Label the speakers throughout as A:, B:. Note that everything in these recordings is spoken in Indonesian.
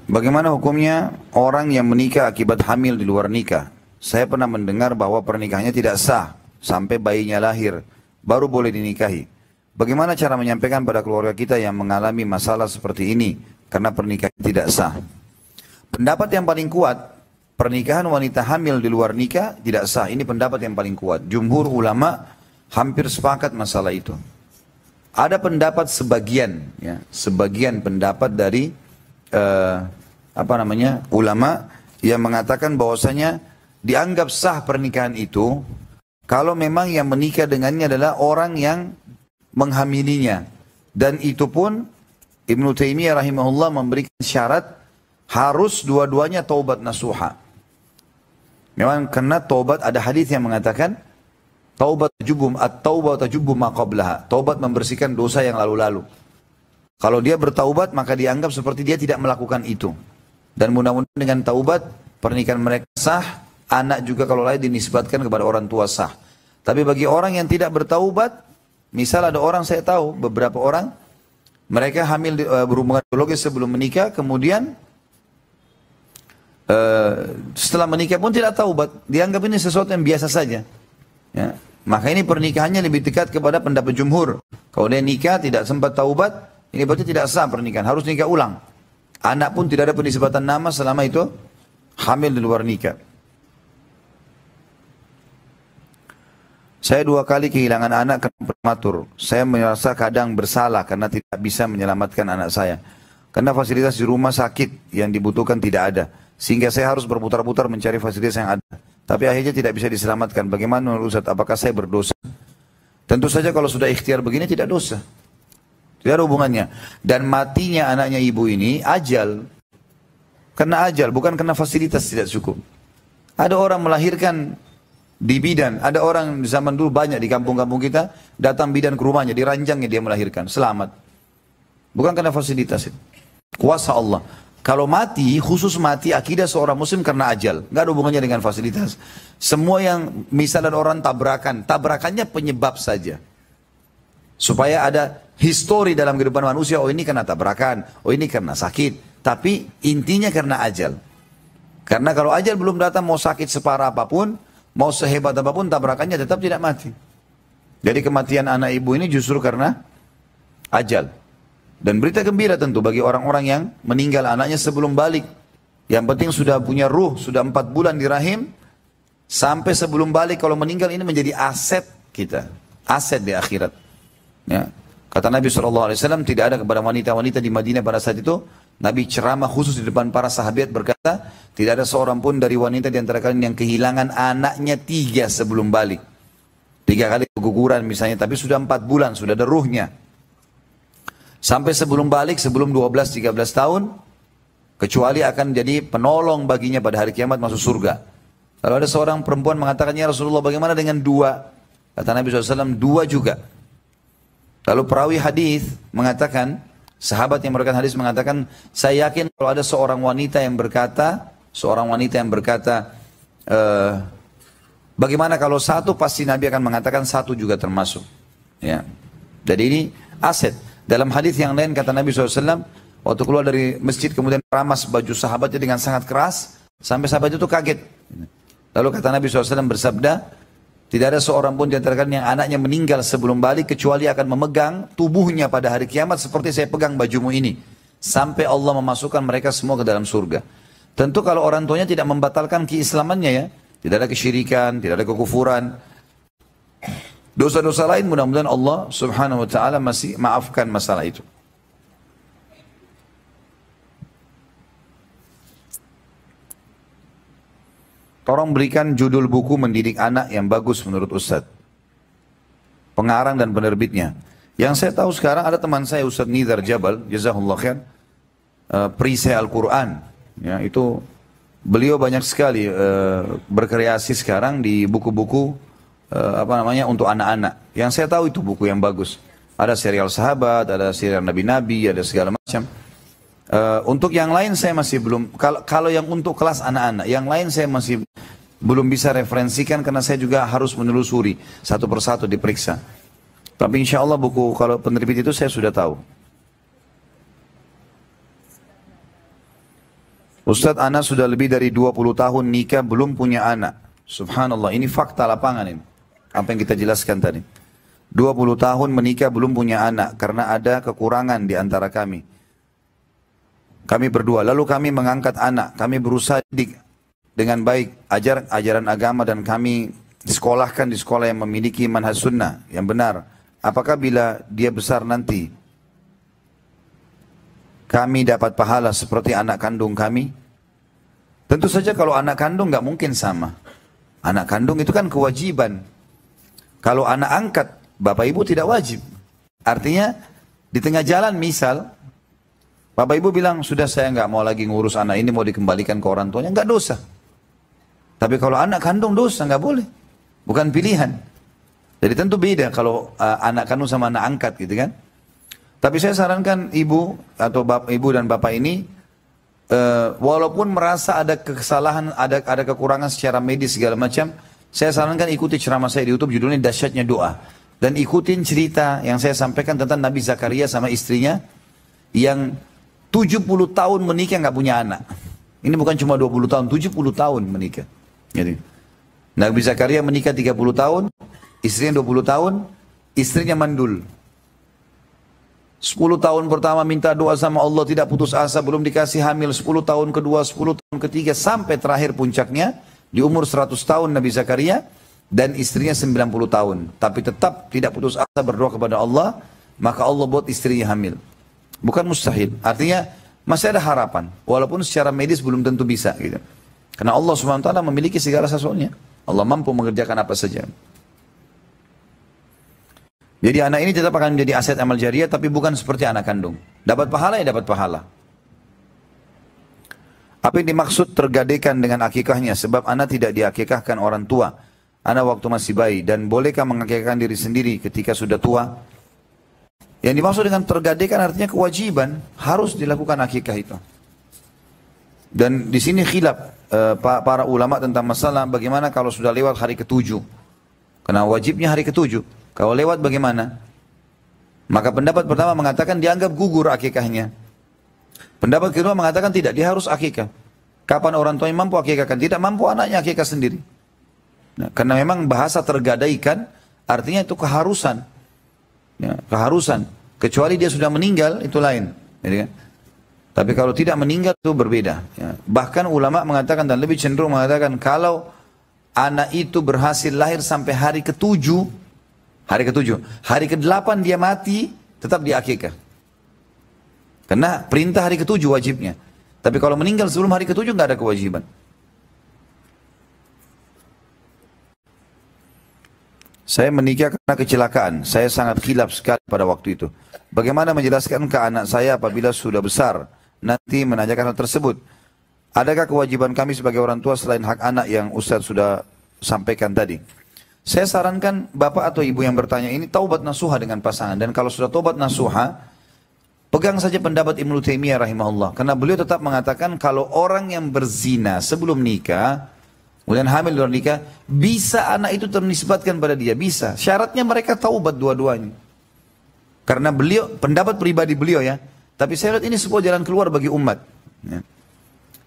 A: Bagaimana hukumnya orang yang menikah akibat hamil di luar nikah? Saya pernah mendengar bahwa pernikahannya tidak sah sampai bayinya lahir, baru boleh dinikahi. Bagaimana cara menyampaikan pada keluarga kita yang mengalami masalah seperti ini karena pernikahan tidak sah? Pendapat yang paling kuat, pernikahan wanita hamil di luar nikah tidak sah. Ini pendapat yang paling kuat. Jumhur ulama hampir sepakat masalah itu. Ada pendapat sebagian, ya, sebagian pendapat dari ulama yang mengatakan bahwasanya dianggap sah pernikahan itu kalau memang yang menikah dengannya adalah orang yang menghamilinya, dan itu pun Ibnu Taimiyah rahimahullah memberikan syarat harus dua-duanya taubat nasuha. Memang karena taubat, ada hadis yang mengatakan taubat tajubbu ma qablaha, taubat membersihkan dosa yang lalu-lalu. Kalau dia bertaubat maka dianggap seperti dia tidak melakukan itu. Dan mudah-mudahan dengan taubat pernikahan mereka sah, anak juga kalau lain dinisbatkan kepada orang tua sah. Tapi bagi orang yang tidak bertaubat, misal ada orang, saya tahu beberapa orang, mereka hamil berhubungan biologis sebelum menikah, kemudian setelah menikah pun tidak taubat, dianggap ini sesuatu yang biasa saja. Ya. Maka ini pernikahannya lebih dekat kepada pendapat jumhur. Kalau dia nikah tidak sempat taubat, ini berarti tidak sah pernikahan, harus nikah ulang. Anak pun tidak ada penisbatan nama selama itu hamil di luar nikah. Saya 2 kali kehilangan anak karena prematur. Saya merasa kadang bersalah karena tidak bisa menyelamatkan anak saya. Karena fasilitas di rumah sakit yang dibutuhkan tidak ada. Sehingga saya harus berputar-putar mencari fasilitas yang ada. Tapi akhirnya tidak bisa diselamatkan. Bagaimana menurut Ustaz? Apakah saya berdosa? Tentu saja kalau sudah ikhtiar begini tidak dosa. Tidak ada hubungannya. Dan matinya anaknya ibu ini ajal. Karena ajal, bukan karena fasilitas tidak cukup. Ada orang melahirkan di bidan. Ada orang di zaman dulu banyak di kampung-kampung kita, datang bidan ke rumahnya, diranjangnya dia melahirkan. Selamat. Bukan karena fasilitas itu. Kuasa Allah. Kalau mati, khusus mati akidah seorang muslim karena ajal. Nggak ada hubungannya dengan fasilitas. Semua yang misalnya orang tabrakan, tabrakannya penyebab saja. Supaya ada histori dalam kehidupan manusia, oh ini karena tabrakan, oh ini karena sakit. Tapi intinya karena ajal. Karena kalau ajal belum datang, mau sakit separah apapun, mau sehebat apapun, tabrakannya tetap tidak mati. Jadi kematian anak ibu ini justru karena ajal. Dan berita gembira tentu bagi orang-orang yang meninggal anaknya sebelum balik. Yang penting sudah punya ruh, sudah 4 bulan di rahim, sampai sebelum balik kalau meninggal ini menjadi aset kita. Aset di akhirat. Ya. Kata Nabi SAW, tidak ada kepada wanita-wanita di Madinah pada saat itu, Nabi ceramah khusus di depan para sahabat berkata, tidak ada seorang pun dari wanita di antara kalian yang kehilangan anaknya 3 sebelum balik. 3 kali keguguran misalnya, tapi sudah 4 bulan, sudah ada ruhnya. Sampai sebelum balik, sebelum 12-13 tahun, kecuali akan jadi penolong baginya pada hari kiamat masuk surga. Kalau ada seorang perempuan mengatakan, ya Rasulullah bagaimana dengan 2? Kata Nabi SAW, 2 juga. Lalu perawi hadis mengatakan, sahabat yang meriwayatkan hadis mengatakan, saya yakin kalau ada seorang wanita yang berkata, bagaimana kalau 1, pasti Nabi akan mengatakan 1 juga termasuk. Ya. Jadi ini aset. Dalam hadis yang lain kata Nabi SAW, waktu keluar dari masjid kemudian ramas baju sahabatnya dengan sangat keras, sampai sahabat itu kaget. Lalu kata Nabi SAW bersabda, tidak ada seorang pun di antara kalian yang anaknya meninggal sebelum balik kecuali akan memegang tubuhnya pada hari kiamat seperti saya pegang bajumu ini. Sampai Allah memasukkan mereka semua ke dalam surga. Tentu kalau orang tuanya tidak membatalkan keislamannya ya. Tidak ada kesyirikan, tidak ada kekufuran. Dosa-dosa lain mudah-mudahan Allah subhanahu wa ta'ala masih maafkan masalah itu. Tolong berikan judul buku mendidik anak yang bagus menurut Ustadz. Pengarang dan penerbitnya. Yang saya tahu sekarang ada teman saya Ustadz Nidhar Jabal, jazakallah khair, perisai Al-Quran. Ya, itu beliau banyak sekali berkreasi sekarang di buku-buku untuk anak-anak. Yang saya tahu itu buku yang bagus. Ada serial sahabat, ada serial nabi-nabi, ada segala macam. Untuk yang lain saya masih belum, kalau yang untuk kelas anak-anak, yang lain saya masih belum bisa referensikan karena saya juga harus menelusuri satu persatu diperiksa. Tapi insya Allah buku kalau penerbit itu saya sudah tahu. Ustadz, anak sudah lebih dari 20 tahun nikah belum punya anak. Subhanallah, ini fakta lapangan ini. Apa yang kita jelaskan tadi. 20 tahun menikah belum punya anak karena ada kekurangan di antara kami. Kami berdua, lalu kami mengangkat anak, kami berusaha didik dengan baik, ajaran agama dan kami sekolahkan di sekolah yang memiliki manhaj sunnah yang benar. Apakah bila dia besar nanti kami dapat pahala seperti anak kandung kami? Tentu saja kalau anak kandung nggak mungkin sama. Anak kandung itu kan kewajiban. Kalau anak angkat, bapak ibu tidak wajib. Artinya di tengah jalan misal, bapak ibu bilang, sudah saya nggak mau lagi ngurus anak ini, mau dikembalikan ke orang tuanya, nggak dosa. Tapi kalau anak kandung dosa, nggak boleh. Bukan pilihan. Jadi tentu beda kalau anak kandung sama anak angkat gitu kan. Tapi saya sarankan ibu atau ibu dan bapak ini, walaupun merasa ada kesalahan, ada kekurangan secara medis segala macam, saya sarankan ikuti ceramah saya di YouTube, judulnya Dahsyatnya Doa. Dan ikutin cerita yang saya sampaikan tentang Nabi Zakaria sama istrinya yang 70 tahun menikah nggak punya anak. Ini bukan cuma 20 tahun, 70 tahun menikah. Jadi, Nabi Zakaria menikah 30 tahun, istrinya 20 tahun, istrinya mandul. 10 tahun pertama minta doa sama Allah, tidak putus asa, belum dikasih hamil. 10 tahun kedua, 10 tahun ketiga, sampai terakhir puncaknya di umur 100 tahun Nabi Zakaria dan istrinya 90 tahun. Tapi tetap tidak putus asa berdoa kepada Allah, maka Allah buat istrinya hamil. Bukan mustahil, artinya masih ada harapan. Walaupun secara medis belum tentu bisa gitu. Karena Allah SWT memiliki segala sesuatunya. Allah mampu mengerjakan apa saja. Jadi anak ini tetap akan menjadi aset amal jariah, tapi bukan seperti anak kandung. Dapat pahala ya dapat pahala. Apa yang dimaksud tergadaikan dengan akikahnya? Sebab anak tidak diakikahkan orang tua. Anak waktu masih bayi. Dan bolehkah mengakikahkan diri sendiri ketika sudah tua? Yang dimaksud dengan tergadaikan artinya kewajiban. Harus dilakukan akikah itu. Dan di sini khilaf para ulama tentang masalah bagaimana kalau sudah lewat hari ke-7. Karena wajibnya hari ke-7. Kalau lewat bagaimana? Maka pendapat pertama mengatakan dianggap gugur akikahnya. Pendapat kedua mengatakan tidak, dia harus akikah. Kapan orang tuanya mampu akikahkan? Tidak mampu, anaknya akikah sendiri. Nah, karena memang bahasa tergadaikan artinya itu keharusan. Ya, keharusan. Kecuali dia sudah meninggal, itu lain. Jadi, kan? Tapi kalau tidak meninggal itu berbeda. Ya. Bahkan ulama mengatakan dan lebih cenderung mengatakan kalau anak itu berhasil lahir sampai hari ke-7, hari ke-7, hari ke-8 dia mati, tetap diakikah. Karena perintah hari ke-7 wajibnya. Tapi kalau meninggal sebelum hari ke-7 nggak ada kewajiban. Saya menikah karena kecelakaan. Saya sangat khilaf sekali pada waktu itu. Bagaimana menjelaskan ke anak saya apabila sudah besar nanti menanyakan hal tersebut? Adakah kewajiban kami sebagai orang tua selain hak anak yang Ustaz sudah sampaikan tadi? Saya sarankan bapak atau ibu yang bertanya ini taubat nasuha dengan pasangan. Dan kalau sudah taubat nasuha, pegang saja pendapat Ibnu Taimiyah rahimahullah. Karena beliau tetap mengatakan kalau orang yang berzina sebelum nikah, kemudian hamil luar nikah, bisa anak itu ternisbatkan pada dia. Bisa. Syaratnya mereka taubat dua-duanya. Karena beliau, pendapat pribadi beliau ya. Tapi saya lihat ini sebuah jalan keluar bagi umat. Ya.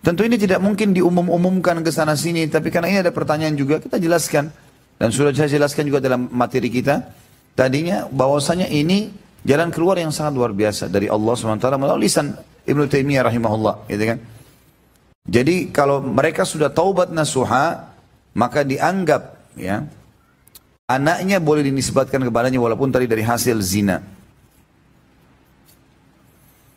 A: Tentu ini tidak mungkin diumum-umumkan ke sana sini. Tapi karena ini ada pertanyaan juga, kita jelaskan. Dan sudah saya jelaskan juga dalam materi kita tadinya bahwasanya ini jalan keluar yang sangat luar biasa dari Allah SWT melalui lisan Ibnu Taimiyah rahimahullah, gitu kan. Jadi kalau mereka sudah taubat nasuha, maka dianggap ya anaknya boleh dinisbatkan kepadanya walaupun tadi dari hasil zina.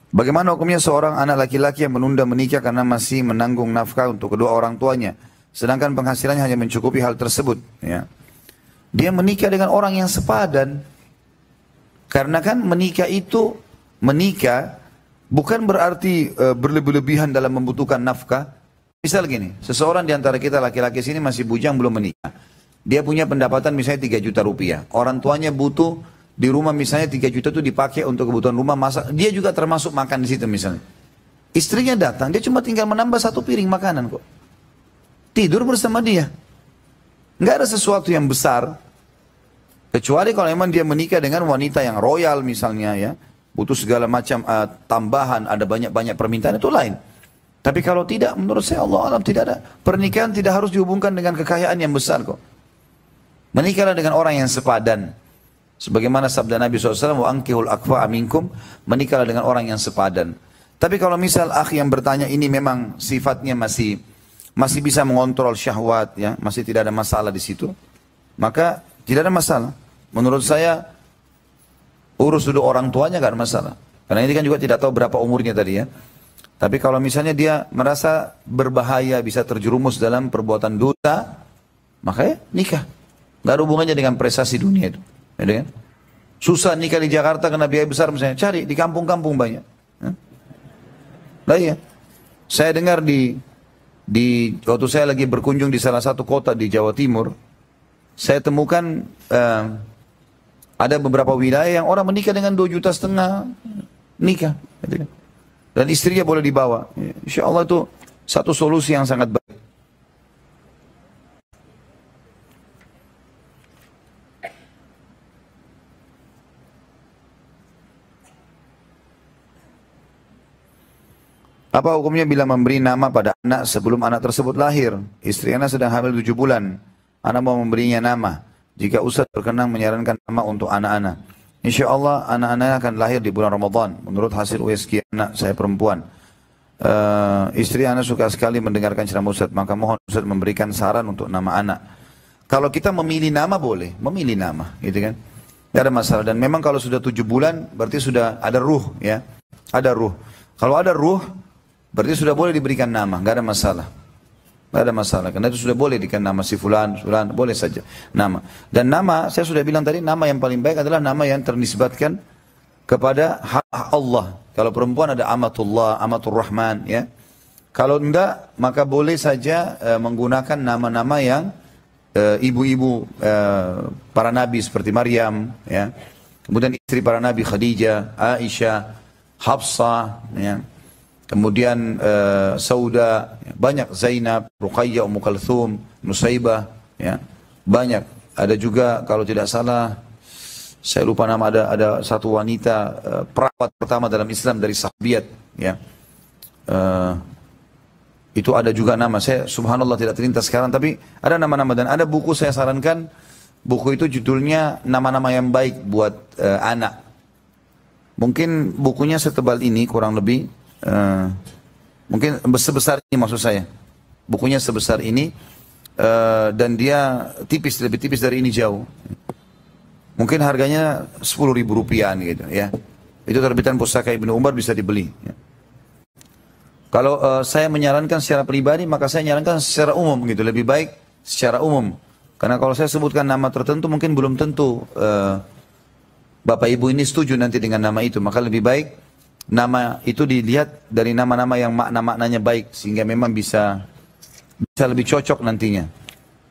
A: Bagaimana hukumnya seorang anak laki-laki yang menunda menikah karena masih menanggung nafkah untuk kedua orang tuanya? Sedangkan penghasilannya hanya mencukupi hal tersebut. Ya. Dia menikah dengan orang yang sepadan. Karena kan menikah itu, menikah bukan berarti berlebih-lebihan dalam membutuhkan nafkah. Misal gini, seseorang di antara kita laki-laki sini masih bujang belum menikah. Dia punya pendapatan misalnya 3 juta rupiah. Orang tuanya butuh di rumah misalnya 3 juta itu dipakai untuk kebutuhan rumah, masak. Dia juga termasuk makan di situ misalnya. Istrinya datang, dia cuma tinggal menambah 1 piring makanan kok. Tidur bersama dia. Nggak ada sesuatu yang besar. Kecuali kalau memang dia menikah dengan wanita yang royal misalnya ya. Butuh segala macam tambahan, ada banyak-banyak permintaan, itu lain. Tapi kalau tidak, menurut saya Allah alam tidak ada. Pernikahan tidak harus dihubungkan dengan kekayaan yang besar kok. Menikahlah dengan orang yang sepadan. Sebagaimana sabda Nabi SAW, wa ankihul akfa aminkum, menikahlah dengan orang yang sepadan. Tapi kalau misal akh yang bertanya ini memang sifatnya masih bisa mengontrol syahwat, ya, masih tidak ada masalah di situ, maka tidak ada masalah. Menurut saya urus dulu orang tuanya gak ada masalah. Karena ini kan juga tidak tahu berapa umurnya tadi ya. Tapi kalau misalnya dia merasa berbahaya, bisa terjerumus dalam perbuatan dosa, makanya nikah. Gak ada hubungannya dengan prestasi dunia itu. Ya, kan? Susah nikah di Jakarta karena biaya besar misalnya. Cari di kampung-kampung banyak. Nah iya. Saya dengar waktu saya lagi berkunjung di salah satu kota di Jawa Timur, saya temukan ada beberapa wilayah yang orang menikah dengan 2,5 juta nikah. Gitu kan? Dan istrinya boleh dibawa. Insya Allah itu satu solusi yang sangat baik. Apa hukumnya bila memberi nama pada anak sebelum anak tersebut lahir? Istri anak sedang hamil 7 bulan. Anak mau memberinya nama. Jika Ustaz berkenan menyarankan nama untuk anak-anak. Insya Allah anak-anak akan lahir di bulan Ramadan. Menurut hasil USG anak saya perempuan. Istri anak suka sekali mendengarkan ceramah Ustaz. Maka mohon Ustaz memberikan saran untuk nama anak. Kalau kita memilih nama boleh. Memilih nama. Gitu kan. Tidak ada masalah. Dan memang kalau sudah 7 bulan berarti sudah ada ruh. Ya, ada ruh. Kalau ada ruh berarti sudah boleh diberikan nama. Tidak ada masalah. Tidak ada masalah, karena itu sudah boleh dikatakan nama si fulan, boleh saja nama. Dan nama, saya sudah bilang tadi, nama yang paling baik adalah nama yang ternisbatkan kepada hak Allah. Kalau perempuan ada amatullah, amatur rahman, ya. Kalau enggak, maka boleh saja menggunakan nama-nama yang ibu-ibu para nabi seperti Maryam, ya. Kemudian istri para nabi Khadijah, Aisyah, Hafsah, ya. Kemudian Sauda, banyak, Zainab, Ruqayyah, Ummu Kalthum, Nusaibah, ya, banyak. Ada juga kalau tidak salah, saya lupa nama, ada satu wanita perawat pertama dalam Islam dari sahabiat, ya. Itu ada juga nama, saya subhanallah tidak terlintas sekarang, tapi ada nama-nama. Dan ada buku saya sarankan, buku itu judulnya nama-nama yang baik buat anak. Mungkin bukunya setebal ini kurang lebih. Mungkin sebesar ini maksud saya. Bukunya sebesar ini dan dia tipis, lebih tipis dari ini jauh. Mungkin harganya 10.000 rupiah gitu ya. Itu terbitan Pustaka Ibnu Umar, bisa dibeli. Ya. Kalau saya menyarankan secara pribadi, maka saya menyarankan secara umum gitu, lebih baik secara umum. Karena kalau saya sebutkan nama tertentu mungkin belum tentu Bapak Ibu ini setuju nanti dengan nama itu. Maka lebih baik nama itu dilihat dari nama-nama yang makna-maknanya baik, sehingga memang bisa lebih cocok nantinya.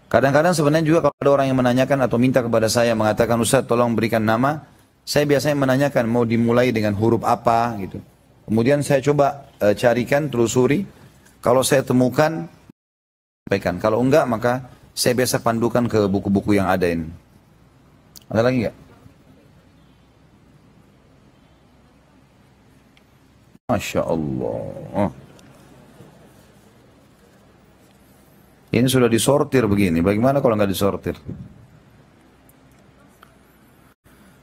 A: Kadang-kadang sebenarnya juga kalau ada orang yang menanyakan atau minta kepada saya, mengatakan Ustaz tolong berikan nama, saya biasanya menanyakan mau dimulai dengan huruf apa gitu. Kemudian saya coba carikan, telusuri, kalau saya temukan, sampaikan. Kalau enggak maka saya biasa pandukan ke buku-buku yang ada ini. Ada lagi enggak? Masya Allah. Ini sudah disortir begini. Bagaimana kalau nggak disortir?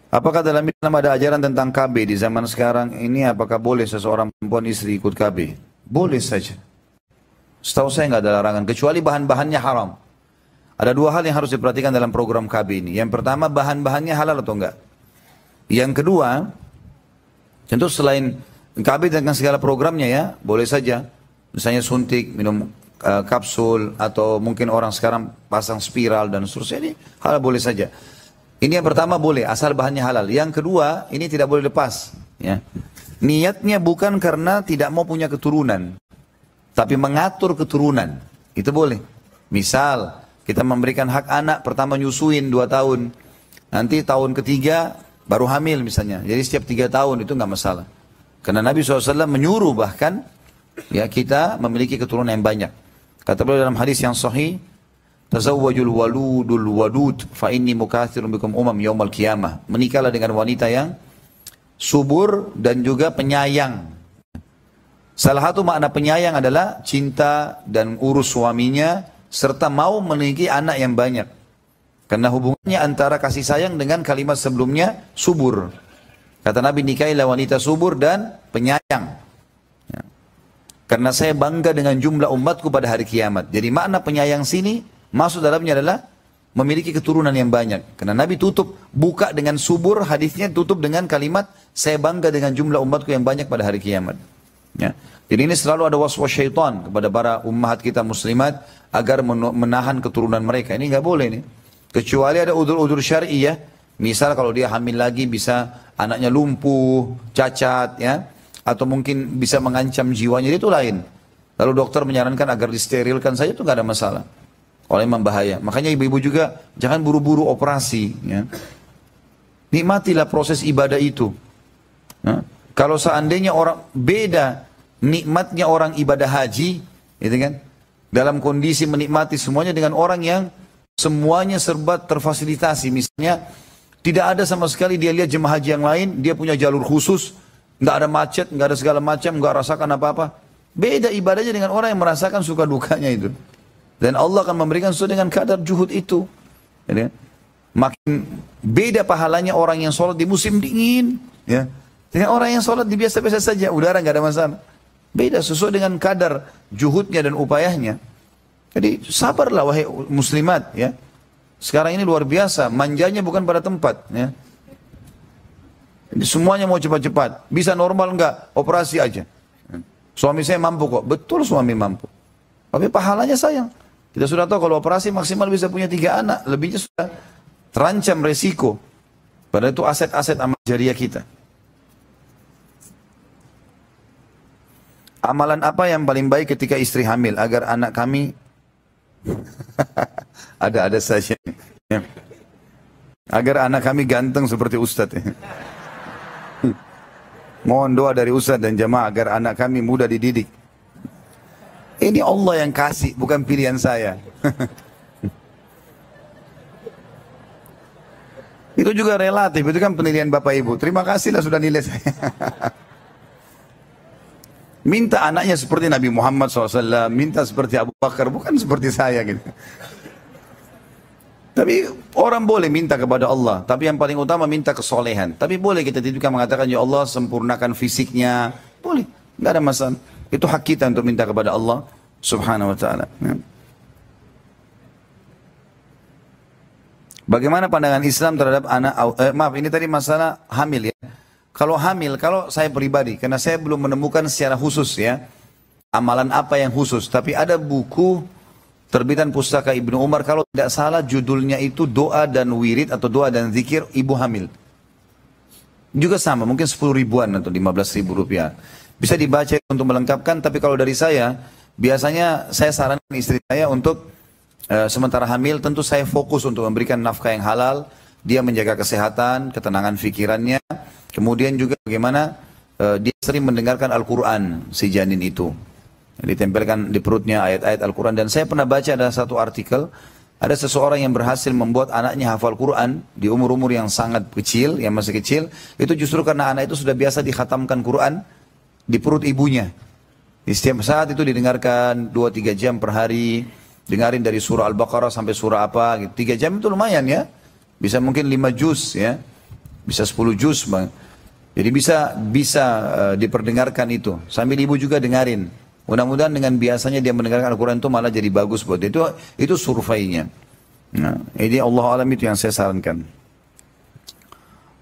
A: Apakah dalam Islam ada ajaran tentang KB di zaman sekarang ini? Apakah boleh seseorang perempuan istri ikut KB? Boleh saja. Setahu saya nggak ada larangan. Kecuali bahan-bahannya haram. Ada dua hal yang harus diperhatikan dalam program KB ini. Yang pertama, bahan-bahannya halal atau enggak. Yang kedua, tentu selain KB dengan segala programnya ya, boleh saja. Misalnya suntik, minum kapsul, atau mungkin orang sekarang pasang spiral dan seterusnya, ini halal boleh saja. Ini yang pertama boleh, asal bahannya halal. Yang kedua, ini tidak boleh lepas. Ya. Niatnya bukan karena tidak mau punya keturunan, tapi mengatur keturunan. Itu boleh. Misal, kita memberikan hak anak, pertama nyusuin 2 tahun. Nanti tahun ketiga baru hamil misalnya. Jadi setiap 3 tahun itu nggak masalah. Karena Nabi SAW menyuruh bahkan ya kita memiliki keturunan yang banyak. Kata beliau dalam hadis yang sahih, tazawwajul waludul wadud fa inni mukatsirun bikum yaumal qiyamah. Menikahlah dengan wanita yang subur dan juga penyayang. Salah satu makna penyayang adalah cinta dan urus suaminya serta mau memiliki anak yang banyak. Karena hubungannya antara kasih sayang dengan kalimat sebelumnya subur. Kata Nabi, nikahilah wanita subur dan penyayang. Ya. Karena saya bangga dengan jumlah umatku pada hari kiamat. Jadi makna penyayang sini masuk dalamnya adalah memiliki keturunan yang banyak. Karena Nabi tutup, buka dengan subur, hadisnya tutup dengan kalimat, saya bangga dengan jumlah umatku yang banyak pada hari kiamat. Ya. Jadi ini selalu ada waswas syaitan kepada para ummahat kita muslimat agar menahan keturunan mereka. Ini nggak boleh nih. Kecuali ada udzur-udzur syar'i ya. Misal kalau dia hamil lagi bisa anaknya lumpuh, cacat ya, atau mungkin bisa mengancam jiwanya, itu lain. Lalu dokter menyarankan agar disterilkan saja, itu nggak ada masalah. Kalau memang bahaya. Makanya ibu-ibu juga jangan buru-buru operasi ya. Nikmatilah proses ibadah itu. Nah, kalau seandainya orang beda nikmatnya orang ibadah haji, gitu kan? Dalam kondisi menikmati semuanya dengan orang yang semuanya serba terfasilitasi. Misalnya tidak ada sama sekali dia lihat jemaah haji yang lain, dia punya jalur khusus, nggak ada macet, nggak ada segala macam, nggak rasakan apa-apa. Beda ibadahnya dengan orang yang merasakan suka dukanya itu. Dan Allah akan memberikan sesuai dengan kadar juhud itu. Gitu kan? Makin beda pahalanya orang yang sholat di musim dingin, ya. Dengan orang yang sholat di biasa-biasa saja, udara nggak ada masalah. Beda sesuai dengan kadar juhudnya dan upayanya. Jadi sabarlah wahai muslimat ya. Sekarang ini luar biasa, manjanya bukan pada tempat ya. Jadi semuanya mau cepat-cepat. Bisa normal enggak? Operasi aja. Suami saya mampu kok. Betul suami mampu. Tapi pahalanya sayang. Kita sudah tahu kalau operasi maksimal bisa punya 3 anak. Lebihnya sudah terancam resiko. Padahal itu aset-aset amal jariah kita. Amalan apa yang paling baik ketika istri hamil agar anak kami ada saja ya. Agar anak kami ganteng seperti Ustadz ya. Mohon doa dari Ustadz dan jamaah agar anak kami mudah dididik. Ini Allah yang kasih, bukan pilihan saya. Itu juga relatif, itu kan penilaian Bapak Ibu. Terima kasihlah sudah nilai saya. Minta anaknya seperti Nabi Muhammad SAW, minta seperti Abu Bakar, bukan seperti saya gitu. Tapi orang boleh minta kepada Allah, tapi yang paling utama minta kesolehan. Tapi boleh kita juga mengatakan, ya Allah sempurnakan fisiknya, boleh, nggak ada masalah. Itu hak kita untuk minta kepada Allah Subhanahu Wa Taala. Ya. Bagaimana pandangan Islam terhadap anak? Maaf, ini tadi masalah hamil ya. Kalau hamil, kalau saya pribadi, karena saya belum menemukan secara khusus ya, amalan apa yang khusus. Tapi ada buku terbitan pustaka Ibnu Umar, kalau tidak salah judulnya itu doa dan wirid atau doa dan zikir ibu hamil. Juga sama, mungkin 10 ribuan atau 15 ribu rupiah. Bisa dibaca untuk melengkapkan, tapi kalau dari saya, biasanya saya sarankan istri saya untuk sementara hamil, tentu saya fokus untuk memberikan nafkah yang halal, dia menjaga kesehatan, ketenangan pikirannya, kemudian juga bagaimana dia sering mendengarkan Al-Quran si janin itu. Ditempelkan di perutnya ayat-ayat Al-Quran. Dan saya pernah baca ada satu artikel, ada seseorang yang berhasil membuat anaknya hafal Quran di umur-umur yang sangat kecil, yang masih kecil, itu justru karena anak itu sudah biasa dikhatamkan Quran di perut ibunya. Di setiap saat itu didengarkan 2-3 jam per hari, dengarin dari surah Al-Baqarah sampai surah apa, gitu. 3 jam itu lumayan ya, bisa mungkin 5 juz ya, bisa 10 juz bang. Jadi bisa diperdengarkan itu, sambil ibu juga dengarin. Mudah-mudahan dengan biasanya dia mendengarkan Al-Quran itu malah jadi bagus buat dia. Itu surveinya. Nah, ini Allah alam itu yang saya sarankan.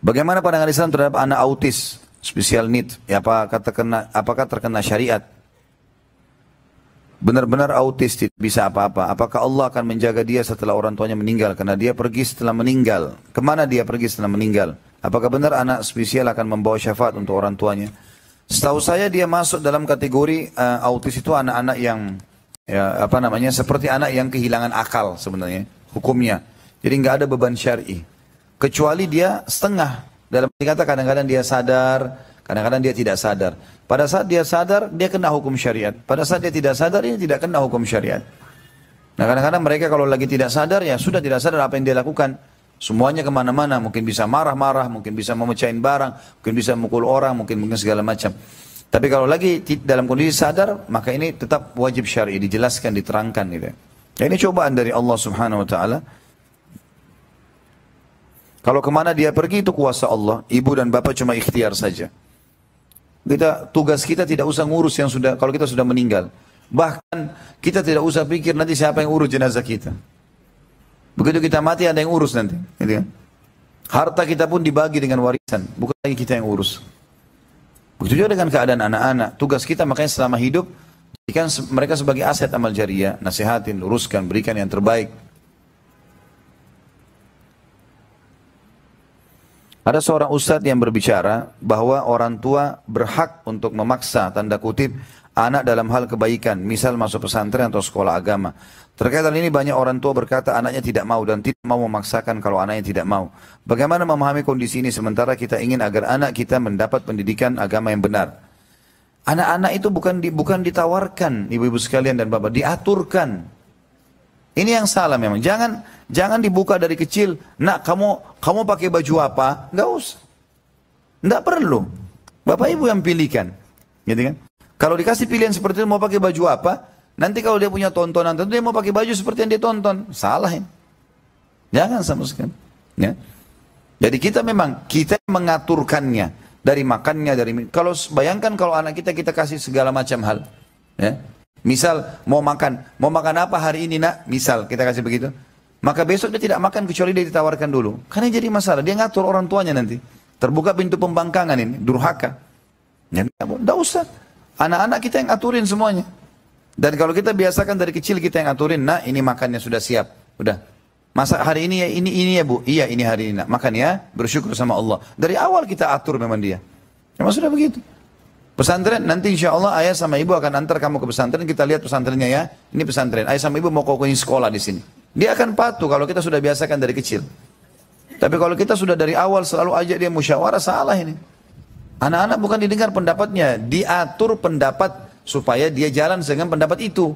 A: Bagaimana pandangan Islam terhadap anak autis, special need? Ya, apakah terkena syariat? Benar-benar autis tidak bisa apa-apa. Apakah Allah akan menjaga dia setelah orang tuanya meninggal? Karena dia pergi setelah meninggal. Kemana dia pergi setelah meninggal? Apakah benar anak spesial akan membawa syafaat untuk orang tuanya? Setahu saya dia masuk dalam kategori autis itu anak-anak yang ya, seperti anak yang kehilangan akal sebenarnya hukumnya. Jadi nggak ada beban syar'i. Kecuali dia setengah. Dalam kata kadang-kadang dia sadar, kadang-kadang dia tidak sadar. Pada saat dia sadar, dia kena hukum syariat. Pada saat dia tidak sadar, dia tidak kena hukum syariat. Nah kadang-kadang mereka kalau lagi tidak sadar, ya sudah tidak sadar apa yang dia lakukan. Semuanya kemana-mana, mungkin bisa marah-marah, mungkin bisa memecahin barang, mungkin bisa mukul orang, mungkin segala macam. Tapi kalau lagi dalam kondisi sadar, maka ini tetap wajib syar'i, dijelaskan, diterangkan gitu. Ya, ini cobaan dari Allah Subhanahu wa taala. Kalau kemana dia pergi itu kuasa Allah, ibu dan bapak cuma ikhtiar saja. Tugas kita tidak usah ngurus yang sudah, kalau kita sudah meninggal. Bahkan kita tidak usah pikir nanti siapa yang urus jenazah kita. Begitu kita mati ada yang urus nanti. Gitu kan? Harta kita pun dibagi dengan warisan, bukan lagi kita yang urus. Begitu juga dengan keadaan anak-anak. Tugas kita makanya selama hidup, jadikan mereka sebagai aset amal jariah, nasihatin, luruskan, berikan yang terbaik. Ada seorang ustadz yang berbicara bahwa orang tua berhak untuk memaksa, tanda kutip, anak dalam hal kebaikan, misal masuk pesantren atau sekolah agama. Terkait hal ini banyak orang tua berkata anaknya tidak mau dan tidak mau memaksakan kalau anaknya tidak mau. Bagaimana memahami kondisi ini sementara kita ingin agar anak kita mendapat pendidikan agama yang benar? Anak-anak itu bukan ditawarkan, ibu-ibu sekalian dan bapak, diaturkan. Ini yang salah memang. Jangan dibuka dari kecil. Nak, kamu pakai baju apa? Enggak usah. Enggak perlu. Bapak ibu yang pilihkan. Gitu kan? Kalau dikasih pilihan seperti itu mau pakai baju apa? Nanti kalau dia punya tontonan tentu dia mau pakai baju seperti yang dia tonton. Salah ini. Jangan sama sekali. Ya. Jadi kita mengaturkannya dari makannya, kalau bayangkan kalau anak kita kasih segala macam hal. Ya. Misal mau makan apa hari ini nak? Misal kita kasih begitu. Maka besok dia tidak makan kecuali dia ditawarkan dulu. Karena jadi masalah, dia ngatur orang tuanya nanti. Terbuka pintu pembangkangan ini, durhaka. Ya, tidak usah. Anak-anak kita yang aturin semuanya. Dan kalau kita biasakan dari kecil kita yang aturin, nah ini makannya sudah siap. Udah. Masak hari ini ya, ini ya bu. Iya ini hari ini nak. Makan ya, bersyukur sama Allah. Dari awal kita atur memang dia. Memang sudah begitu. Pesantren, nanti insya Allah ayah sama ibu akan antar kamu ke pesantren, kita lihat pesantrennya ya. Ini pesantren, ayah sama ibu mau kau sekolah di sini. Dia akan patuh kalau kita sudah biasakan dari kecil. Tapi kalau kita sudah dari awal selalu ajak dia musyawarah, salah ini. Anak-anak bukan didengar pendapatnya, diatur pendapat supaya dia jalan dengan pendapat itu.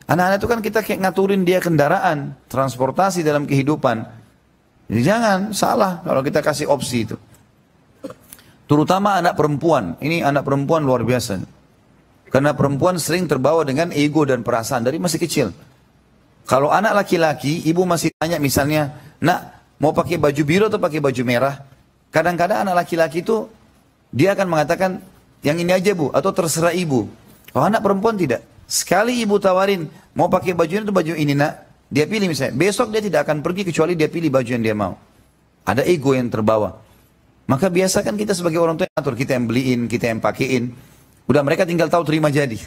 A: Anak-anak itu kan kita kayak ngaturin dia kendaraan, transportasi dalam kehidupan. Jadi jangan salah kalau kita kasih opsi itu. Terutama anak perempuan. Ini anak perempuan luar biasa. Karena perempuan sering terbawa dengan ego dan perasaan dari masih kecil. Kalau anak laki-laki, ibu masih tanya misalnya, nak mau pakai baju biru atau pakai baju merah? Kadang-kadang anak laki-laki itu dia akan mengatakan yang ini aja bu, atau terserah ibu. Kalau anak perempuan tidak. Sekali ibu tawarin mau pakai baju ini atau baju ini nak, dia pilih misalnya. Besok dia tidak akan pergi kecuali dia pilih baju yang dia mau. Ada ego yang terbawa. Maka biasakan kita sebagai orang tua yang atur, kita yang beliin, kita yang pakein. Udah mereka tinggal tahu terima jadi.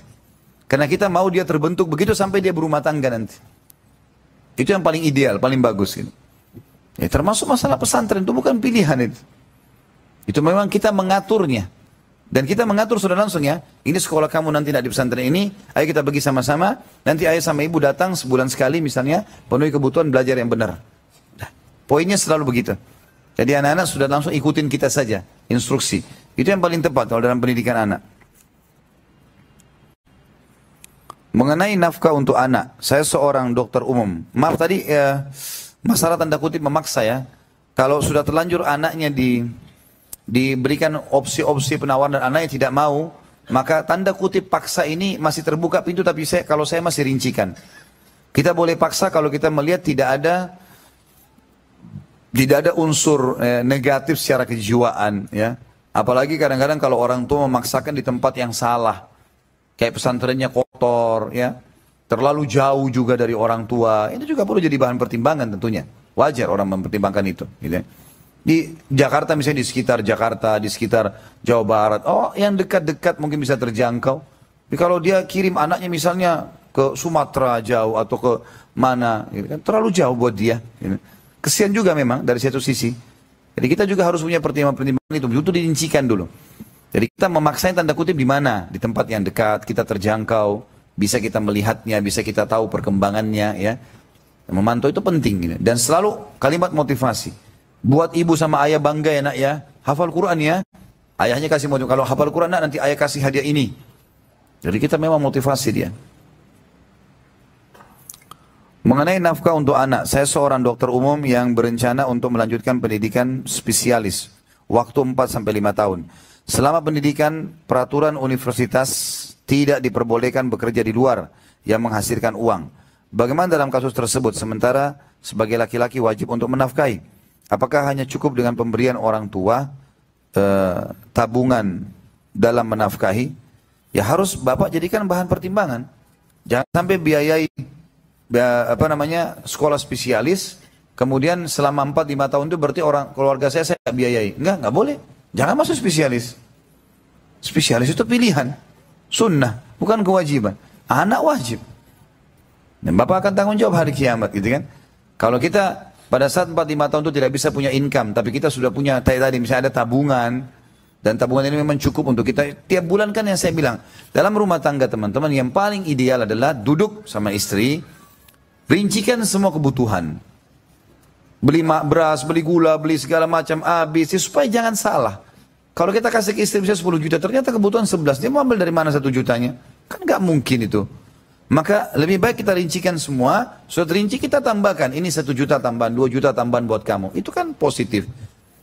A: Karena kita mau dia terbentuk begitu sampai dia berumah tangga nanti. Itu yang paling ideal, paling bagus. Gitu. Ya, termasuk masalah pesantren itu bukan pilihan itu. Itu memang kita mengaturnya. Dan kita mengatur sudah langsung ya. Ini sekolah kamu nanti tidak di pesantren ini. Ayo kita pergi sama-sama. Nanti ayah sama ibu datang sebulan sekali misalnya. Penuhi kebutuhan belajar yang benar. Nah, poinnya selalu begitu. Jadi anak-anak sudah langsung ikutin kita saja, instruksi. Itu yang paling tepat kalau dalam pendidikan anak. Mengenai nafkah untuk anak, saya seorang dokter umum. Maaf tadi masalah tanda kutip memaksa ya. Kalau sudah terlanjur anaknya diberikan opsi-opsi penawaran dan anaknya tidak mau, maka tanda kutip paksa ini masih terbuka pintu, tapi kalau saya masih rincikan. Kita boleh paksa kalau kita melihat tidak ada unsur negatif secara kejiwaan ya. Apalagi kadang-kadang kalau orang tua memaksakan di tempat yang salah. Kayak pesantrennya kotor ya. Terlalu jauh juga dari orang tua. Ini juga perlu jadi bahan pertimbangan tentunya. Wajar orang mempertimbangkan itu gitu ya. Di Jakarta misalnya, di sekitar Jakarta, di sekitar Jawa Barat. Oh yang dekat-dekat mungkin bisa terjangkau. Tapi kalau dia kirim anaknya misalnya ke Sumatera jauh atau ke mana gitu kan, terlalu jauh buat dia gitu. Kesian juga memang dari satu sisi. Jadi kita juga harus punya pertimbangan-pertimbangan itu. Itu dirincikan dulu. Jadi kita memaksain tanda kutip di mana? Di tempat yang dekat, kita terjangkau. Bisa kita melihatnya, bisa kita tahu perkembangannya ya. Memantau itu penting. Gitu. Dan selalu kalimat motivasi. Buat ibu sama ayah bangga ya nak ya. Hafal Quran ya. Ayahnya kasih motivasi. Kalau hafal Quran nak, nanti ayah kasih hadiah ini. Jadi kita memang motivasi dia. Mengenai nafkah untuk anak, saya seorang dokter umum yang berencana untuk melanjutkan pendidikan spesialis. Waktu 4-5 tahun. Selama pendidikan, peraturan universitas tidak diperbolehkan bekerja di luar yang menghasilkan uang. Bagaimana dalam kasus tersebut? Sementara sebagai laki-laki wajib untuk menafkahi. Apakah hanya cukup dengan pemberian orang tua tabungan dalam menafkahi? Ya harus bapak jadikan bahan pertimbangan. Jangan sampai biayai sekolah spesialis, kemudian selama 4-5 tahun itu berarti orang keluarga saya biayai. Enggak boleh. Jangan masuk spesialis. Spesialis itu pilihan, sunnah, bukan kewajiban. Anak wajib. Dan bapak akan tanggung jawab hari kiamat, gitu kan? Kalau kita pada saat 4-5 tahun itu tidak bisa punya income, tapi kita sudah punya tadi misalnya ada tabungan, dan tabungan ini memang cukup untuk kita tiap bulan, kan yang saya bilang. Dalam rumah tangga teman-teman yang paling ideal adalah duduk sama istri, rincikan semua kebutuhan. Beli beras, beli gula, beli segala macam habis, supaya jangan salah. Kalau kita kasih ke istri bisa 10 juta, ternyata kebutuhan 11, dia mau ambil dari mana 1 jutanya? Kan nggak mungkin itu. Maka lebih baik kita rincikan semua, sudah rinci kita tambahkan, ini 1 juta tambahan, 2 juta tambahan buat kamu. Itu kan positif.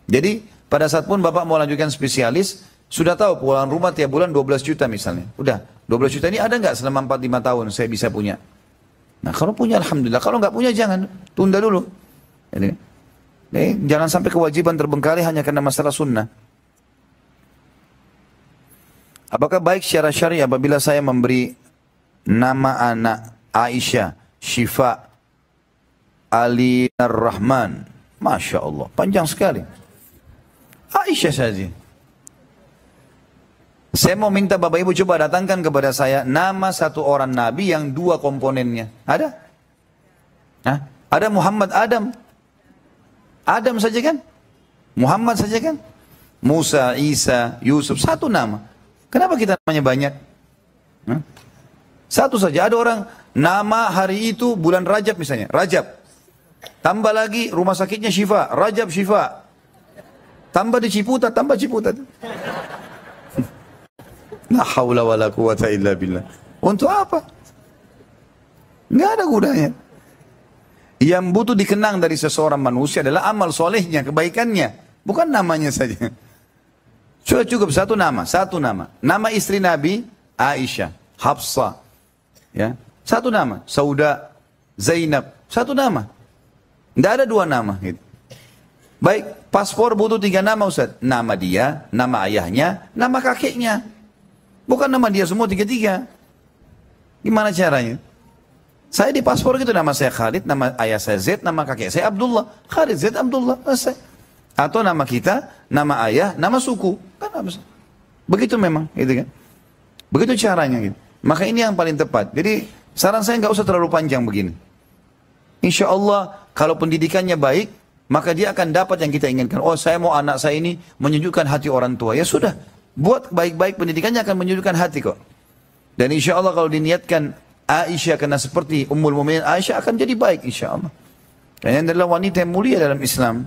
A: Jadi pada saat pun bapak mau lanjutkan spesialis, sudah tahu pulang rumah tiap bulan 12 juta misalnya. Udah, 12 juta ini ada nggak selama 4-5 tahun saya bisa punya? Nah kalau punya alhamdulillah, kalau nggak punya jangan, tunda dulu. Jadi, jangan sampai kewajiban terbengkalai hanya karena masalah sunnah. Apakah baik secara syar'i apabila saya memberi nama anak Aisyah, Syifa, Ali Ar-Rahman? Masya Allah, panjang sekali. Aisyah saja. Saya mau minta Bapak Ibu coba datangkan kepada saya nama satu orang Nabi yang 2 komponennya. Ada? Hah? Ada Muhammad Adam. Adam saja kan? Muhammad saja kan? Musa, Isa, Yusuf, satu nama. Kenapa kita namanya banyak? Hah? Satu saja. Ada orang nama hari itu bulan Rajab misalnya, Rajab. Tambah lagi rumah sakitnya Syifa, Rajab Syifa. Tambah di Ciputat, tambah Ciputat. La haula wala quwata illa billah. Untuk apa? Nggak ada gunanya. Yang butuh dikenang dari seseorang manusia adalah amal solehnya, kebaikannya, bukan namanya saja. Sudah cukup satu nama, satu nama. Nama istri Nabi Aisyah, Hafsah, ya, satu nama. Sauda, Zainab, satu nama. Tidak ada 2 nama. Gitu. Baik, paspor butuh 3 nama Ustaz. Nama dia, nama ayahnya, nama kakeknya. Bukan nama dia semua 3-3. Gimana caranya? Saya di paspor gitu, nama saya Khalid, nama ayah saya Zaid, nama kakek saya Abdullah. Khalid, Zaid, Abdullah, selesai. Atau nama kita, nama ayah, nama suku. Kan begitu memang, gitu kan. Begitu caranya gitu. Maka ini yang paling tepat. Jadi saran saya nggak usah terlalu panjang begini. Insya Allah kalau pendidikannya baik, maka dia akan dapat yang kita inginkan. Oh saya mau anak saya ini menyejukkan hati orang tua. Ya sudah, buat baik-baik pendidikannya akan menyejukkan hati kok. Dan insya Allah kalau diniatkan Aisyah karena seperti Ummul Mukminin Aisyah akan jadi baik insya Allah. Karena dia adalah wanita yang mulia dalam Islam.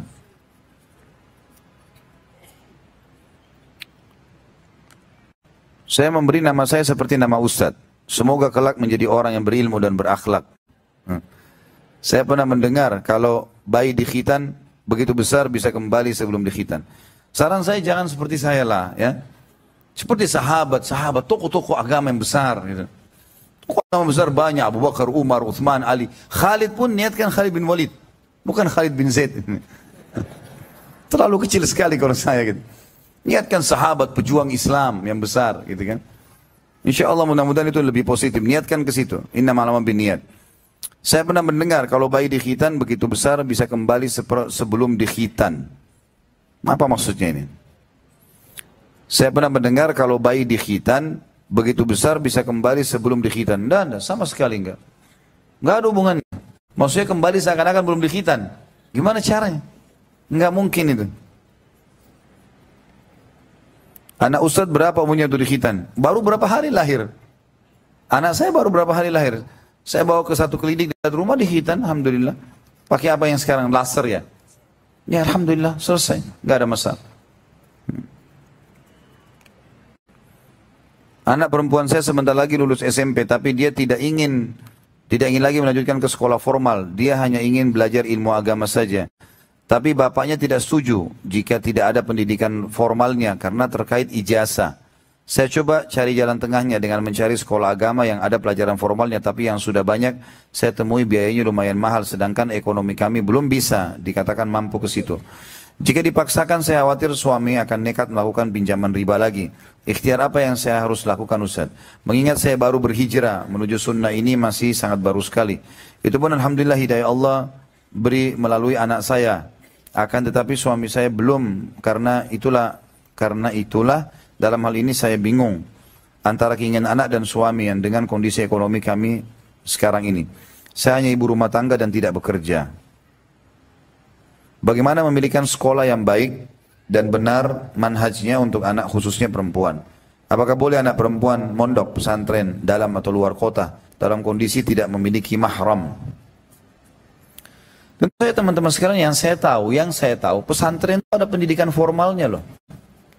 A: Saya memberi nama saya seperti nama Ustadz. Semoga kelak menjadi orang yang berilmu dan berakhlak. Saya pernah mendengar kalau bayi di khitan begitu besar bisa kembali sebelum di khitan. Saran saya jangan seperti saya lah ya. Seperti sahabat-sahabat, tokoh-tokoh agama yang besar gitu. Tokoh agama besar banyak, Abu Bakar, Umar, Uthman, Ali. Khalid pun niatkan Khalid bin Walid. Bukan Khalid bin Zaid. Terlalu kecil sekali kalau saya gitu. Niatkan sahabat, pejuang Islam yang besar gitu kan. Insya Allah mudah-mudahan itu lebih positif. Niatkan ke situ. Innamal a'malu binniyat. Saya pernah mendengar kalau bayi di khitan begitu besar bisa kembali sebelum di khitan. Apa maksudnya ini? Saya pernah mendengar kalau bayi di khitan begitu besar bisa kembali sebelum di khitan. Tidak, sama sekali enggak. Enggak ada hubungannya. Maksudnya kembali seakan-akan belum di khitan. Gimana caranya? Enggak mungkin itu. Anak Ustadz berapa umurnya itu di khitan? Baru berapa hari lahir? Anak saya baru berapa hari lahir? Saya bawa ke satu klinik dekat rumah di khitan, alhamdulillah. Pakai apa yang sekarang? Laser ya? Ya alhamdulillah, selesai. Gak ada masalah. Anak perempuan saya sebentar lagi lulus SMP, tapi dia tidak ingin lagi melanjutkan ke sekolah formal. Dia hanya ingin belajar ilmu agama saja. Tapi bapaknya tidak setuju jika tidak ada pendidikan formalnya karena terkait ijazah. Saya coba cari jalan tengahnya dengan mencari sekolah agama yang ada pelajaran formalnya, tapi yang sudah banyak saya temui biayanya lumayan mahal, sedangkan ekonomi kami belum bisa dikatakan mampu ke situ. Jika dipaksakan saya khawatir suami akan nekat melakukan pinjaman riba lagi. Ikhtiar apa yang saya harus lakukan Ustaz? Mengingat saya baru berhijrah menuju sunnah ini masih sangat baru sekali. Itu pun alhamdulillah hidayah Allah beri melalui anak saya. Akan tetapi suami saya belum, karena itulah dalam hal ini saya bingung antara keinginan anak dan suami yang dengan kondisi ekonomi kami sekarang ini. Saya hanya ibu rumah tangga dan tidak bekerja. Bagaimana memilihkan sekolah yang baik dan benar manhajnya untuk anak khususnya perempuan? Apakah boleh anak perempuan mondok pesantren dalam atau luar kota dalam kondisi tidak memiliki mahram? Tentu saja teman-teman sekarang yang saya tahu pesantren itu ada pendidikan formalnya loh.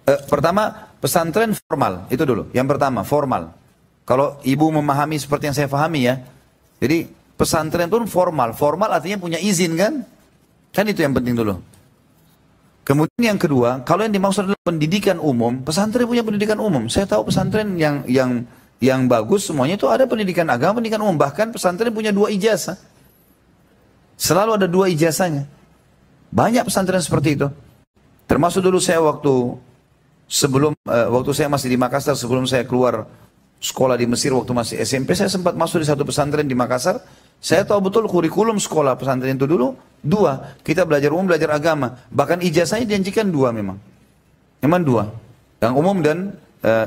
A: Pertama, pesantren formal, itu dulu. Yang pertama, formal. Kalau ibu memahami seperti yang saya pahami ya. Jadi pesantren itu formal. Formal artinya punya izin kan? Kan itu yang penting dulu. Kemudian yang kedua, kalau yang dimaksud adalah pendidikan umum, pesantren punya pendidikan umum. Saya tahu pesantren yang bagus semuanya itu ada pendidikan agama, pendidikan umum. Bahkan pesantren punya 2 ijazah. Selalu ada 2 ijazahnya. Banyak pesantren seperti itu. Termasuk dulu saya waktu saya masih di Makassar, sebelum saya keluar sekolah di Mesir waktu masih SMP, saya sempat masuk di satu pesantren di Makassar. Saya tahu betul kurikulum sekolah pesantren itu dulu 2. Kita belajar umum, belajar agama. Bahkan ijazahnya dijanjikan 2 memang. Memang 2. Yang umum dan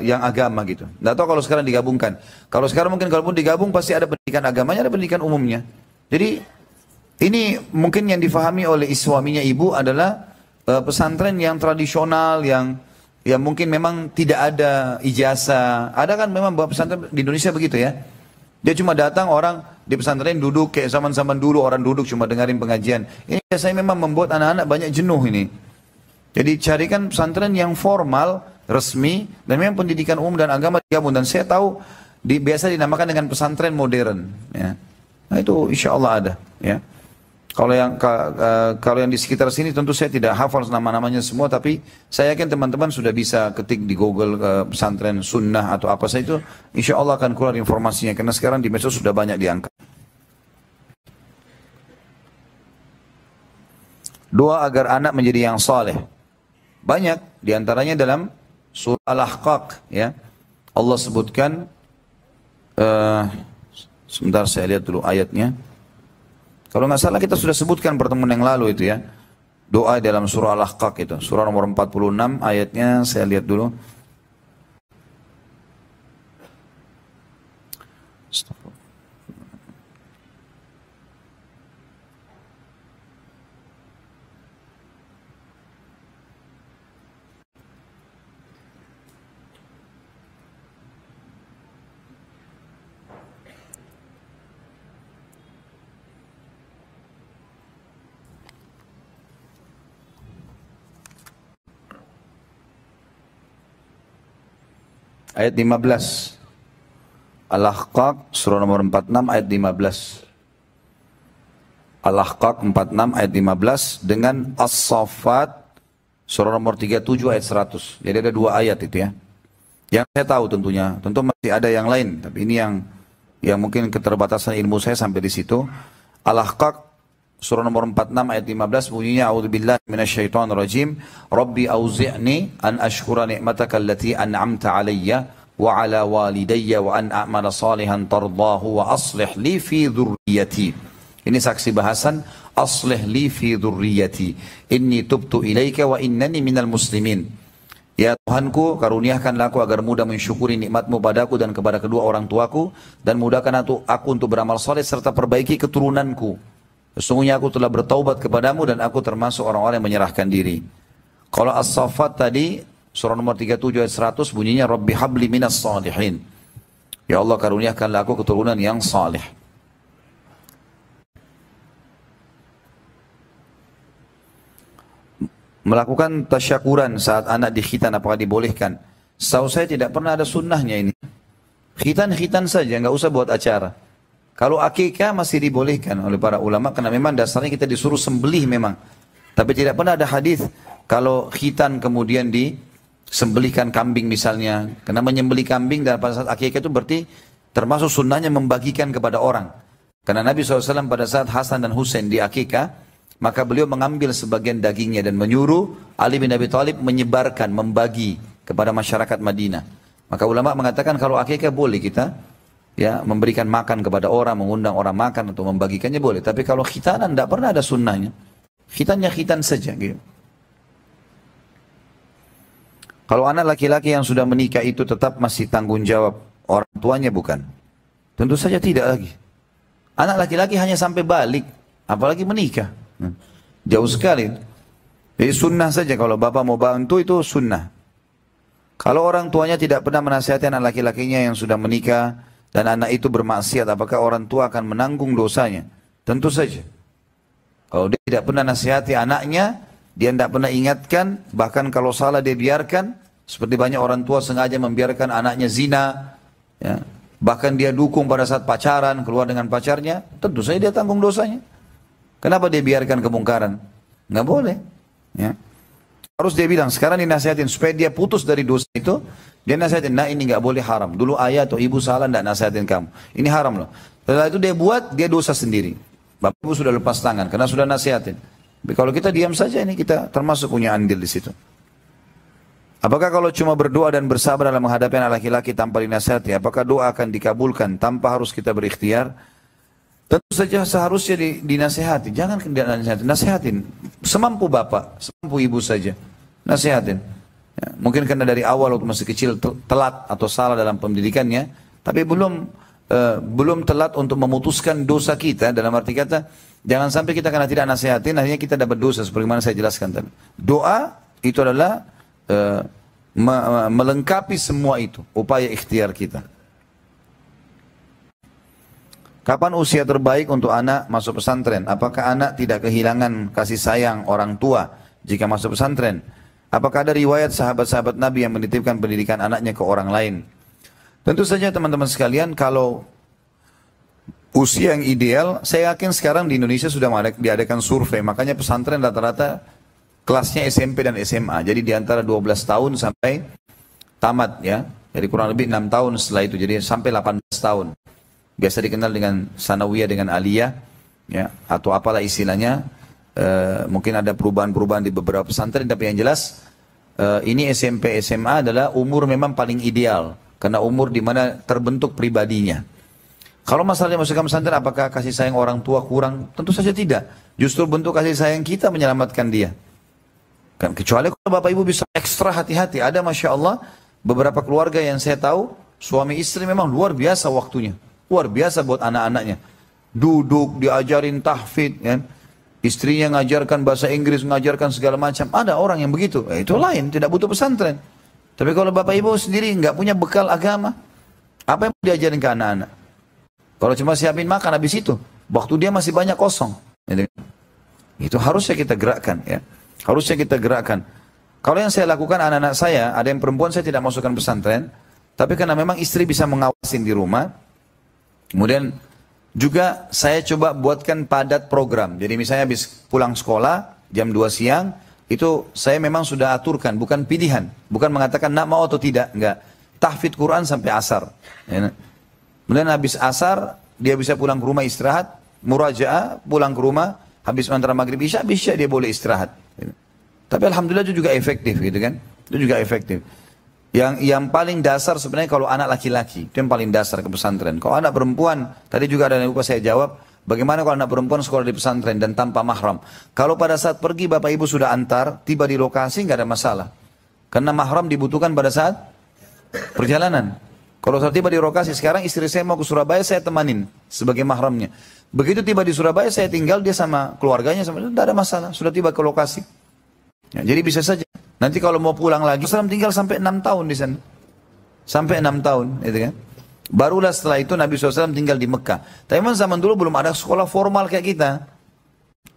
A: yang agama gitu. Nggak tahu kalau sekarang digabungkan. Kalau sekarang mungkin kalaupun digabung pasti ada pendidikan agamanya, ada pendidikan umumnya. Jadi ini mungkin yang difahami oleh suaminya ibu adalah pesantren yang tradisional, yang mungkin memang tidak ada ijazah. Ada kan memang pesantren di Indonesia begitu ya. Dia cuma datang orang di pesantren duduk kayak zaman-zaman dulu orang duduk cuma dengerin pengajian. Ini biasanya memang membuat anak-anak banyak jenuh ini. Jadi carikan pesantren yang formal, resmi, dan memang pendidikan umum dan agama digabung. Dan saya tahu biasa dinamakan dengan pesantren modern. Ya. Nah itu insya Allah ada. Ya. Kalau yang di sekitar sini tentu saya tidak hafal nama-namanya semua, tapi saya yakin teman-teman sudah bisa ketik di Google pesantren sunnah atau apa saja itu, insya Allah akan keluar informasinya, karena sekarang di medsos sudah banyak diangkat. Doa agar anak menjadi yang saleh. Banyak, diantaranya dalam surah Al-Ahqaq. Ya. Allah sebutkan, sebentar saya lihat dulu ayatnya. Kalau nggak salah kita sudah sebutkan pertemuan yang lalu itu ya. Doa dalam surah Al-Ahqaq itu. Surah nomor 46 ayatnya saya lihat dulu. Ayat 15. Al-Ahqaq surah nomor 46 ayat 15. Al-Ahqaq 46 ayat 15 dengan As-Saffat surah nomor 37 ayat 100. Jadi ada 2 ayat itu ya. Yang saya tahu tentunya, tentu masih ada yang lain, tapi ini yang mungkin keterbatasan ilmu saya sampai di situ. Al-Ahqaq surah nomor 46 ayat 15 bunyinya a'udzubillahi minasyaitonirrajim rabbi auzi'ni an ashkura ni'mataka allati an'amta 'alayya wa 'ala walidayya wa an a'mala salihan tardahu wa aslih li fi dhurriyyati. Ini saksi bahasan aslih li fi dhurriyyati inni tubtu ilaika wa innani minal muslimin. Ya Tuhanku, karuniakanlah aku agar mudah mensyukuri nikmatmu padaku dan kepada kedua orang tuaku, dan mudahkan aku untuk beramal saleh serta perbaiki keturunanku. Sesungguhnya aku telah bertaubat kepadamu dan aku termasuk orang-orang yang menyerahkan diri. Kalau As-Saffat tadi, surah nomor 37 ayat 100 bunyinya Rabbi habli minas salihin. Ya Allah karuniakanlah aku keturunan yang salih. Melakukan tasyakuran saat anak dikhitan apakah dibolehkan? Setahu saya tidak pernah ada sunnahnya ini. Khitan-khitan saja, nggak usah buat acara. Kalau akikah masih dibolehkan oleh para ulama karena memang dasarnya kita disuruh sembelih memang. Tapi tidak pernah ada hadis kalau khitan kemudian disembelihkan kambing misalnya. Karena menyembelih kambing dan pada saat akikah itu berarti termasuk sunnahnya membagikan kepada orang. Karena Nabi SAW pada saat Hasan dan Husain di akikah, maka beliau mengambil sebagian dagingnya dan menyuruh Ali bin Abi Thalib menyebarkan, membagi kepada masyarakat Madinah. Maka ulama mengatakan kalau akikah boleh kita ya memberikan makan kepada orang, mengundang orang makan atau membagikannya boleh. Tapi kalau khitanan tidak pernah ada sunnahnya. Khitannya khitan saja gitu. Kalau anak laki-laki yang sudah menikah itu tetap masih tanggung jawab orang tuanya bukan? Tentu saja tidak lagi. Anak laki-laki hanya sampai balik, apalagi menikah. Jauh sekali. Jadi sunnah saja kalau bapak mau bantu itu sunnah. Kalau orang tuanya tidak pernah menasihati anak laki-lakinya yang sudah menikah dan anak itu bermaksiat, apakah orang tua akan menanggung dosanya? Tentu saja. Kalau dia tidak pernah nasihati anaknya, dia tidak pernah ingatkan, bahkan kalau salah dia biarkan, seperti banyak orang tua sengaja membiarkan anaknya zina, ya. Bahkan dia dukung pada saat pacaran, keluar dengan pacarnya, tentu saja dia tanggung dosanya. Kenapa dia biarkan kemungkaran? Nggak boleh. Ya. Harus dia bilang, sekarang dinasihatin, supaya dia putus dari dosa itu, dia nasihatin, nah ini nggak boleh haram. Dulu ayah atau ibu salah, nggak nasihatin kamu. Ini haram loh. Setelah itu dia buat, dia dosa sendiri. Bapak ibu sudah lepas tangan karena sudah nasihatin. Tapi kalau kita diam saja ini kita termasuk punya andil di situ. Apakah kalau cuma berdoa dan bersabar dalam menghadapi anak laki-laki tanpa dinasihati, apakah doa akan dikabulkan tanpa harus kita berikhtiar? Tentu saja seharusnya dinasihati. Jangan dinasihati, nasihatin. Semampu bapak, semampu ibu saja. Nasihatin. Ya, mungkin karena dari awal waktu masih kecil telat atau salah dalam pendidikannya, tapi belum telat untuk memutuskan dosa kita. Dalam arti kata, jangan sampai kita karena tidak nasihatin, akhirnya kita dapat dosa. Seperti mana saya jelaskan tadi. Doa itu adalah melengkapi semua itu, upaya ikhtiar kita. Kapan usia terbaik untuk anak masuk pesantren? Apakah anak tidak kehilangan kasih sayang orang tua jika masuk pesantren? Apakah ada riwayat sahabat-sahabat Nabi yang menitipkan pendidikan anaknya ke orang lain? Tentu saja teman-teman sekalian, kalau usia yang ideal, saya yakin sekarang di Indonesia sudah diadakan survei, makanya pesantren rata-rata kelasnya SMP dan SMA. Jadi di antara 12 tahun sampai tamat ya. Jadi kurang lebih 6 tahun setelah itu, jadi sampai 18 tahun. Biasa dikenal dengan sanawiyah dengan aliyah ya, atau apalah istilahnya. Mungkin ada perubahan-perubahan di beberapa pesantren, tapi yang jelas ini SMP SMA adalah umur memang paling ideal karena umur di mana terbentuk pribadinya. Kalau masalahnya masukkan pesantren, apakah kasih sayang orang tua kurang? Tentu saja tidak. Justru bentuk kasih sayang kita menyelamatkan dia. Kan, kecuali kalau bapak ibu bisa ekstra hati-hati. Ada masya Allah beberapa keluarga yang saya tahu suami istri memang luar biasa waktunya, luar biasa buat anak-anaknya. Duduk diajarin tahfidz, ya. Istrinya ngajarkan bahasa Inggris, ngajarkan segala macam. Ada orang yang begitu, itu lain, tidak butuh pesantren. Tapi kalau bapak ibu sendiri nggak punya bekal agama, apa yang mau diajarin ke anak-anak? Kalau cuma siapin makan habis itu, waktu dia masih banyak kosong. Itu harusnya kita gerakkan, ya. Harusnya kita gerakkan. Kalau yang saya lakukan anak-anak saya, ada yang perempuan saya tidak masukkan pesantren, tapi karena memang istri bisa mengawasin di rumah, kemudian juga saya coba buatkan padat program. Jadi misalnya habis pulang sekolah, jam 2 siang, itu saya memang sudah aturkan, bukan pilihan. Bukan mengatakan nak mau atau tidak, enggak. Tahfidz Quran sampai asar. Ya. Kemudian habis asar, dia bisa pulang ke rumah istirahat, murajaah, pulang ke rumah, habis antara maghrib isya dia boleh istirahat. Tapi alhamdulillah itu juga efektif gitu kan. Itu juga efektif. Yang paling dasar sebenarnya kalau anak laki-laki, itu yang paling dasar ke pesantren. Kalau anak perempuan, tadi juga ada yang lupa saya jawab, bagaimana kalau anak perempuan sekolah di pesantren dan tanpa mahram? Kalau pada saat pergi bapak ibu sudah antar, tiba di lokasi nggak ada masalah. Karena mahram dibutuhkan pada saat perjalanan. Kalau saat tiba di lokasi, sekarang istri saya mau ke Surabaya, saya temanin sebagai mahramnya. Begitu tiba di Surabaya, saya tinggal, dia sama keluarganya, tidak ada masalah, sudah tiba ke lokasi. Ya, jadi bisa saja. Nanti kalau mau pulang lagi, Rasulullah tinggal sampai 6 tahun di sana. Sampai 6 tahun, gitu kan. Barulah setelah itu Nabi SAW tinggal di Mekah. Tapi memang zaman dulu belum ada sekolah formal kayak kita.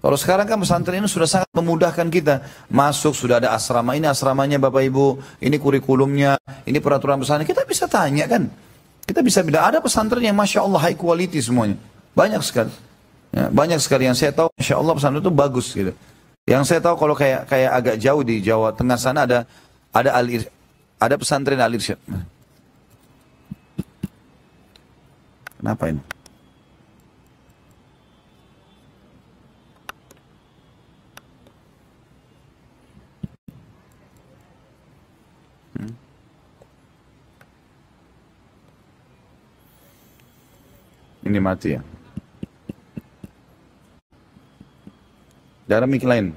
A: Kalau sekarang kan pesantren ini sudah sangat memudahkan kita. Masuk, sudah ada asrama, ini asramanya Bapak Ibu, ini kurikulumnya, ini peraturan pesantren. Kita bisa tanya kan. Kita bisa bilang, ada pesantren yang Masya Allah high quality semuanya. Banyak sekali. Ya, banyak sekali yang saya tahu, Masya Allah pesantren itu bagus gitu. Yang saya tahu kalau kayak agak jauh di Jawa Tengah sana ada ada pesantren Al Irsyad. Kenapa ini? Hmm? Ini mati ya. Ada mic lain.